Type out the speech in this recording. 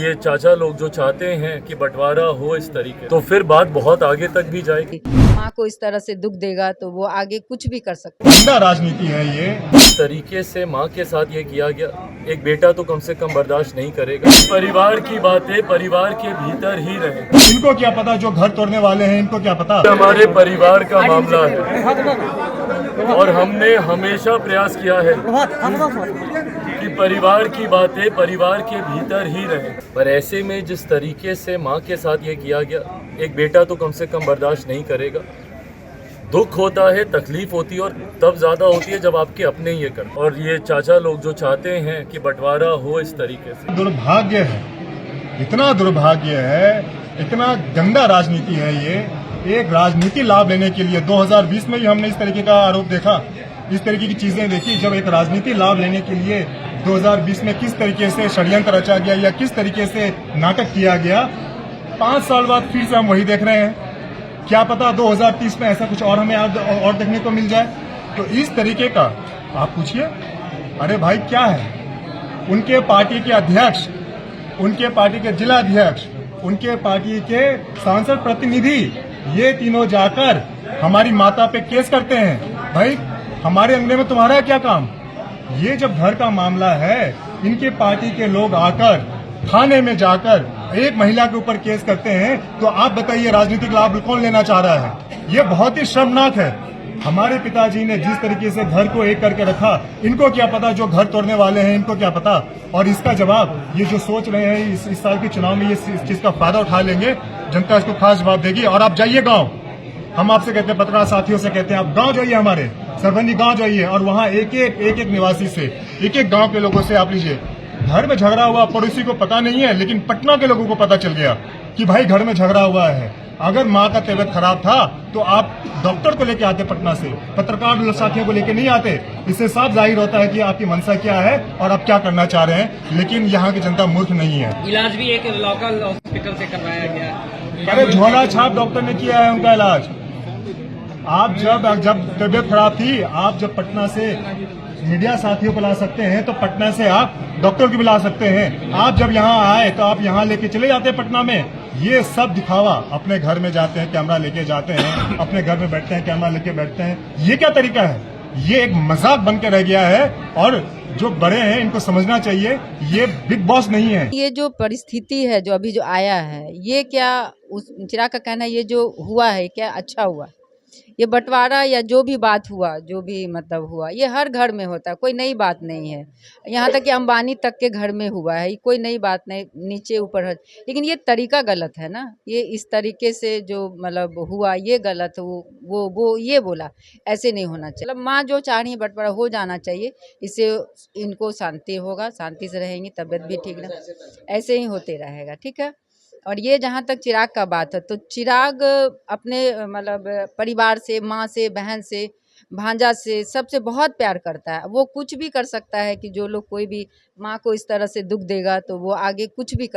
ये चाचा लोग जो चाहते हैं कि बंटवारा हो इस तरीके, तो फिर बात बहुत आगे तक भी जाएगी। माँ को इस तरह से दुख देगा तो वो आगे कुछ भी कर सकता है। गंदा राजनीति है ये। इस तरीके से माँ के साथ ये किया गया, एक बेटा तो कम से कम बर्दाश्त नहीं करेगा। परिवार की बातें परिवार के भीतर ही रहे। इनको क्या पता जो घर तोड़ने वाले हैं, इनको क्या पता। हमारे परिवार का मामला है और हमने हमेशा प्रयास किया है कि परिवार की बातें परिवार के भीतर ही रहे। पर ऐसे में जिस तरीके से माँ के साथ ये किया गया, एक बेटा तो कम से कम बर्दाश्त नहीं करेगा। दुख होता है, तकलीफ होती है और तब ज्यादा होती है जब आपके अपने ये कर। और ये चाचा लोग जो चाहते हैं कि बंटवारा हो इस तरीके से, दुर्भाग्य है, इतना दुर्भाग्य है, इतना गंदा राजनीति है ये। एक राजनीति लाभ लेने के लिए 2020 में भी हमने इस तरीके का आरोप देखा, इस तरीके की चीजें देखी। जब एक राजनीति लाभ लेने के लिए 2020 में किस तरीके से षड्यंत्र रचा गया या किस तरीके से नाटक किया गया, 5 साल बाद फिर से हम वही देख रहे हैं। क्या पता 2030 में ऐसा कुछ और हमें और देखने को मिल जाए। तो इस तरीके का आप पूछिए, अरे भाई क्या है, उनके पार्टी के अध्यक्ष, उनके पार्टी के जिला अध्यक्ष, उनके पार्टी के सांसद प्रतिनिधि, ये तीनों जाकर हमारी माता पे केस करते हैं। भाई हमारे अंगने में तुम्हारा क्या काम। ये जब घर का मामला है, इनके पार्टी के लोग आकर थाने में जाकर एक महिला के ऊपर केस करते हैं, तो आप बताइए राजनीतिक लाभ कौन लेना चाह रहा है। ये बहुत ही शर्मनाक है। हमारे पिताजी ने जिस तरीके से घर को एक करके रखा, इनको क्या पता जो घर तोड़ने वाले हैं, इनको क्या पता। और इसका जवाब ये जो सोच रहे हैं इस साल के चुनाव में ये इस चीज का फायदा उठा लेंगे, जनता इसको खास जवाब देगी। और आप जाइए गांव, हम आपसे कहते हैं, पत्रकार साथियों से कहते हैं, आप गांव जाइए, हमारे सरबंदी गांव जाइए और वहां एक एक निवासी से, एक एक गांव के लोगों से आप लीजिए। घर में झगड़ा हुआ पड़ोसी को पता नहीं है, लेकिन पटना के लोगों को पता चल गया कि भाई घर में झगड़ा हुआ है। अगर माँ का तबीयत खराब था तो आप डॉक्टर को लेके आते पटना से, पत्रकार साथियों को लेके नहीं आते। इससे साफ जाहिर होता है कि आपकी मंशा क्या है और आप क्या करना चाह रहे हैं। लेकिन यहाँ की जनता मूर्ख नहीं है। इलाज भी एक लोकल हॉस्पिटल से करवाया गया। अरे झोला छाप डॉक्टर ने किया है उनका इलाज। आप जब तबीयत खराब थी, आप जब पटना से मीडिया साथियों को ला सकते हैं, तो पटना से आप डॉक्टर को भी ला सकते हैं। आप जब यहाँ आए तो आप यहाँ लेके चले जाते हैं पटना में। ये सब दिखावा, अपने घर में जाते हैं कैमरा लेके जाते हैं, अपने घर में बैठते हैं कैमरा लेके बैठते हैं। ये क्या तरीका है? ये एक मजाक बन के रह गया है। और जो बड़े हैं इनको समझना चाहिए, ये बिग बॉस नहीं है। ये जो परिस्थिति है जो अभी जो आया है, ये क्या उस चिराग का कहना है, ये जो हुआ है क्या अच्छा हुआ? ये बंटवारा या जो भी बात हुआ, जो भी मतलब हुआ, ये हर घर में होता है, कोई नई बात नहीं है। यहाँ तक कि अंबानी तक के घर में हुआ है, कोई नई बात नहीं, नीचे ऊपर है। लेकिन ये तरीका गलत है ना, ये इस तरीके से जो मतलब हुआ ये गलत। वो ये बोला ऐसे नहीं होना चाहिए। मतलब माँ जो चाह रही है बंटवारा हो जाना चाहिए, इससे इनको शांति होगा, शांति से रहेंगी, तबीयत भी ठीक ना, ऐसे ही होते रहेगा। ठीक है। और ये जहाँ तक चिराग का बात है, तो चिराग अपने मतलब परिवार से, माँ से, बहन से, भांजा से, सबसे बहुत प्यार करता है। वो कुछ भी कर सकता है कि जो लोग कोई भी माँ को इस तरह से दुख देगा तो वो आगे कुछ भी कर